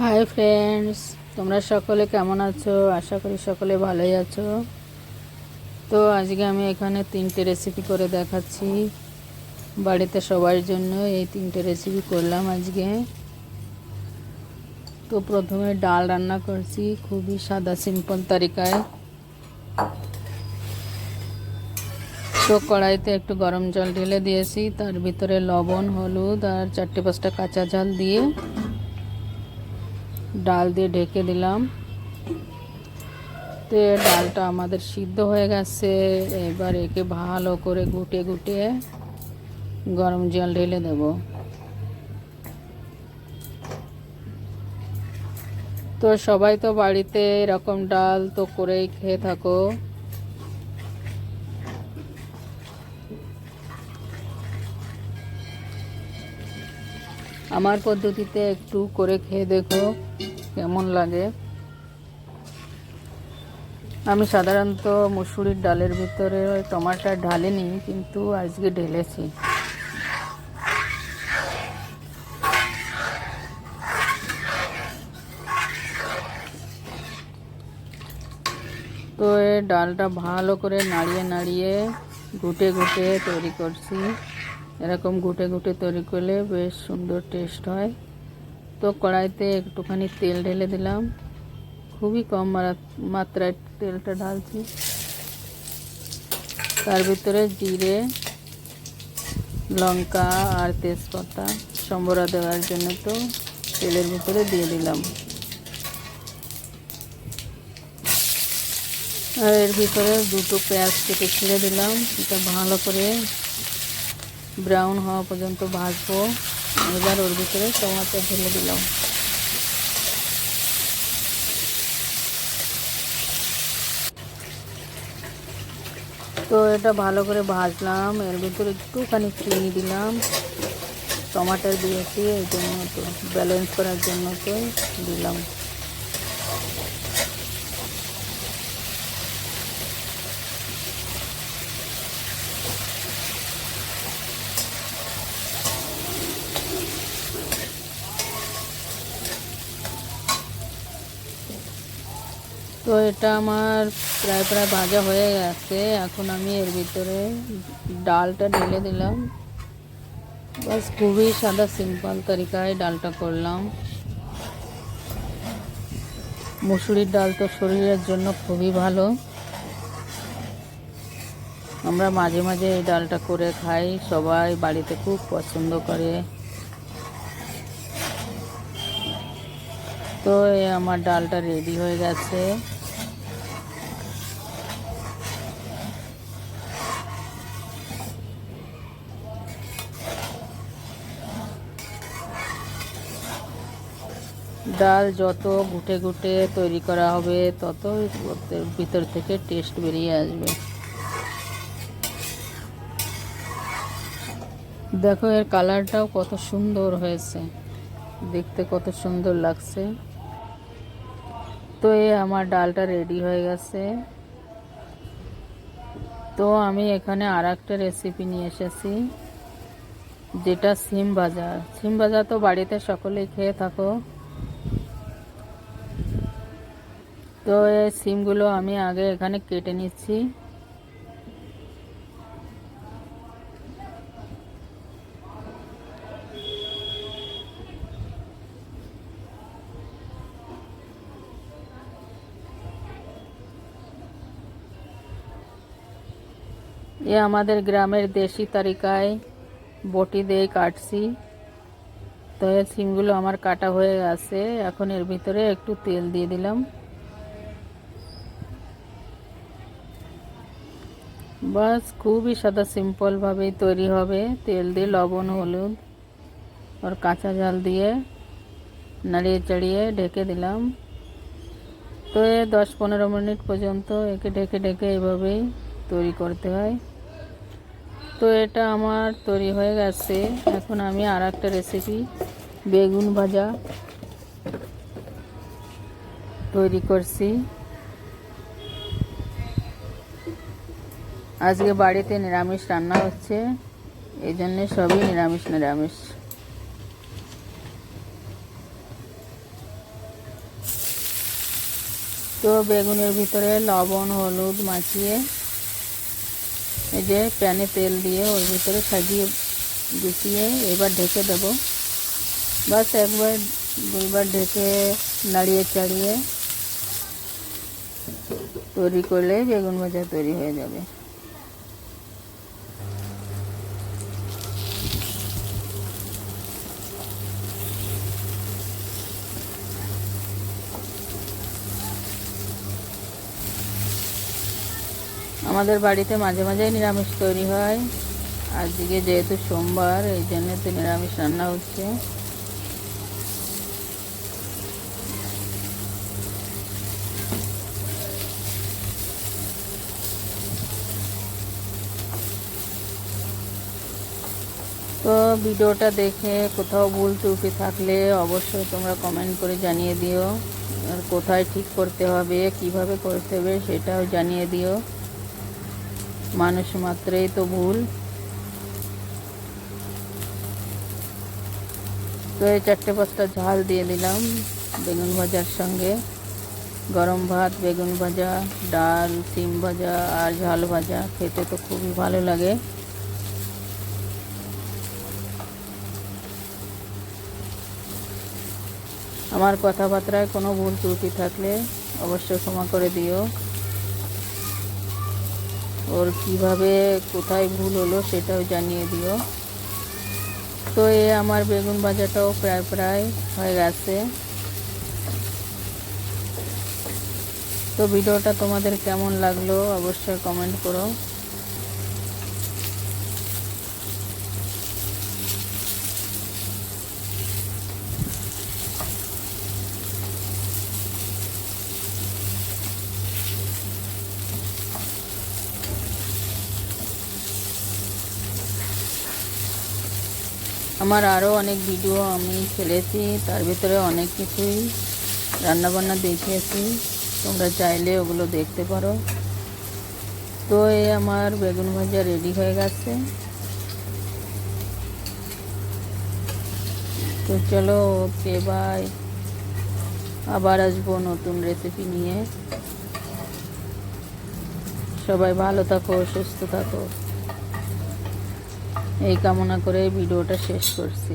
Hi friends, তোমরা সকলে কেমন আছো? আশা করি সকলে ভালোই আছো। তো আজকে আমি এখানে 3টে রেসিপি করে দেখাচ্ছি বাড়িতে সবার জন্য। এই 3টে রেসিপি করলাম আজকে। তো প্রথমে ডাল রান্না করছি খুবই সাদা সিম্পল তরিকায়। তো কড়াইতে একটু গরম জল ঢেলে দিয়েছি, তার ভিতরে লবণ, হলুদ আর 4-5টা কাঁচা ঝাল দিয়ে ডাল দিয়ে ঢেকে দিলাম। তো ডালটা আমাদের সিদ্ধ হয়ে গেছে। এবার একে ভালো করে গুটে গুটে গরম জল ঢেলে দেব। তো সবাই তো বাড়িতে এরকম ডাল তো করেই খেয়ে থাকো। আমার পদ্ধতিতে একটু করে খেয়ে দেখো কেমন লাগে। আমি সাধারণত মুসুরির ডালের ভিতরে টমাটো ঢালিনি, কিন্তু আজকে ঢেলেছি। তো এই ডালটা ভালো করে নাড়িয়ে নাড়িয়ে ঘুটে ঘুটে তৈরি করছি। এরকম ঘুটে ঘুটে তৈরি করলে বেশ সুন্দর টেস্ট হয়। তো কড়াইতে একটুখানি তেল ঢেলে দিলাম, খুবই কম মাত্রায় তেলটা ঢালছি। তার ভিতরে জিরে, লঙ্কা আর তেজপাতা সম্বরা দেওয়ার জন্য তো তেলের ভিতরে দিয়ে দিলাম। আর এর ভিতরে 2টো পেঁয়াজ কেটে ছিঁড়ে দিলাম। এটা ভালো করে ব্রাউন হওয়া পর্যন্ত ভাজবো। এবার ওর ভিতরে টমাটো ঢেলে দিলাম। তো এটা ভালো করে ভাজলাম। এর ভিতরে একটুখানি চিনি দিলাম, টমাটো দিয়েছি এই জন্য, তো ব্যালেন্স করার জন্য তো দিলাম। তো এটা আমার প্রায় প্রায় ভাজা হয়ে গেছে। এখন আমি এর ভিতরে ডালটা ঢেলে দিলাম। বাস খুবই সাদা সিম্পল তরিকায় ডালটা করলাম। মুসুরির ডাল তো শরীরের জন্য খুবই ভালো। আমরা মাঝে মাঝে এই ডালটা করে খাই, সবাই বাড়িতে খুব পছন্দ করে। তো আমার ডালটা রেডি হয়ে গেছে। ডাল যত ঘুটে ঘুটে তৈরি করা হবে তত ভিতর থেকে টেস্ট বেরিয়ে আসবে। দেখো এর কালারটাও কত সুন্দর হয়েছে, দেখতে কত সুন্দর লাগছে। তো আমার ডালটা রেডি হয়ে গেছে। তো আমি এখানে আর একটা রেসিপি নিয়ে এসেছি, যেটা সিম ভাজা। সিম ভাজা তো বাড়িতে সকলেই খেয়ে থাকো। তো এই সিমগুলো আমি আগে এখানে কেটে নিচ্ছি। আমাদের গ্রামের দেশি তরিকায় বটি দিয়ে কাটছি। তো এই সিমগুলো আমার কাটা হয়ে গেছে। এখন এর ভিতরে একটু তেল দিয়ে দিলাম। বাস খুবই সাদা সিম্পলভাবেই তৈরি হবে। তেল দিয়ে লবণ, হলুদ আর কাঁচা ঝাল দিয়ে নাড়িয়ে চাড়িয়ে ঢেকে দিলাম। তো 10-15 মিনিট পর্যন্ত একে ঢেকে ঢেকে এভাবেই তৈরি করতে হয়। তো এটা আমার তৈরি হয়ে গেছে। এখন আমি আর একটা রেসিপি, বেগুন ভাজা তৈরি করছি। আজকে বাড়িতে নিরামিষ রান্না হচ্ছে, এই জন্যে সবই নিরামিষ নিরামিষ। তো বেগুনের ভিতরে লবণ হলুদ মাখিয়ে এই যে প্যানে তেল দিয়ে ওর ভিতরে সাজিয়ে গুছিয়ে এবার ঢেকে দেব। বাস একবার দুইবার ঢেকে নাড়িয়ে চাড়িয়ে তৈরি করলে বেগুন ভাজা তৈরি হয়ে যাবে। আমাদের বাড়িতে মাঝে মাঝেই নিরামিষ তৈরি হয়। আজকে যেহেতু সোমবার এই জন্য তো নিরামিষ রান্না হচ্ছে। তো ভিডিওটা দেখে কোথাও ভুল ত্রুটি থাকলে অবশ্যই তোমরা কমেন্ট করে জানিয়ে দিও, আর কোথায় ঠিক করতে হবে কিভাবে করতে হবে সেটাও জানিয়ে দিও। মানুষ মাত্রই তো ভুল। তো এই 4-5টা ঝাল দিয়ে দিলাম বেগুন ভাজার সঙ্গে। গরম ভাত, বেগুন ভাজা, ডাল, সিম ভাজা আর ঝাল ভাজা খেতে তো খুবই ভালো লাগে। আমার কথাবার্তায় কোনো ভুল ত্রুটি থাকলে অবশ্যই ক্ষমা করে দিও। ওর কিভাবে কোথায় ভুল হলো সেটাও জানিয়ে দিও। তো আমার বেগুন ভাজাটাও প্রায় হয়ে গেছে। তো ভিডিওটা তোমাদের কেমন লাগলো অবশ্যই কমেন্ট করো। আমার আরও অনেক ভিডিও আমি ছেড়েছি, তার ভিতরে অনেক কিছুই রান্নাবান্না দেখিয়েছি, তোমরা চাইলে ওগুলো দেখতে পারো। তো আমার বেগুন ভাজা রেডি হয়ে গেছে। তো চলো, ওকে বাই। আবার আসবো নতুন রেসিপি নিয়ে। সবাই ভালো থাকো, সুস্থ থাকো, এই কামনা করে ভিডিওটা শেষ করছি।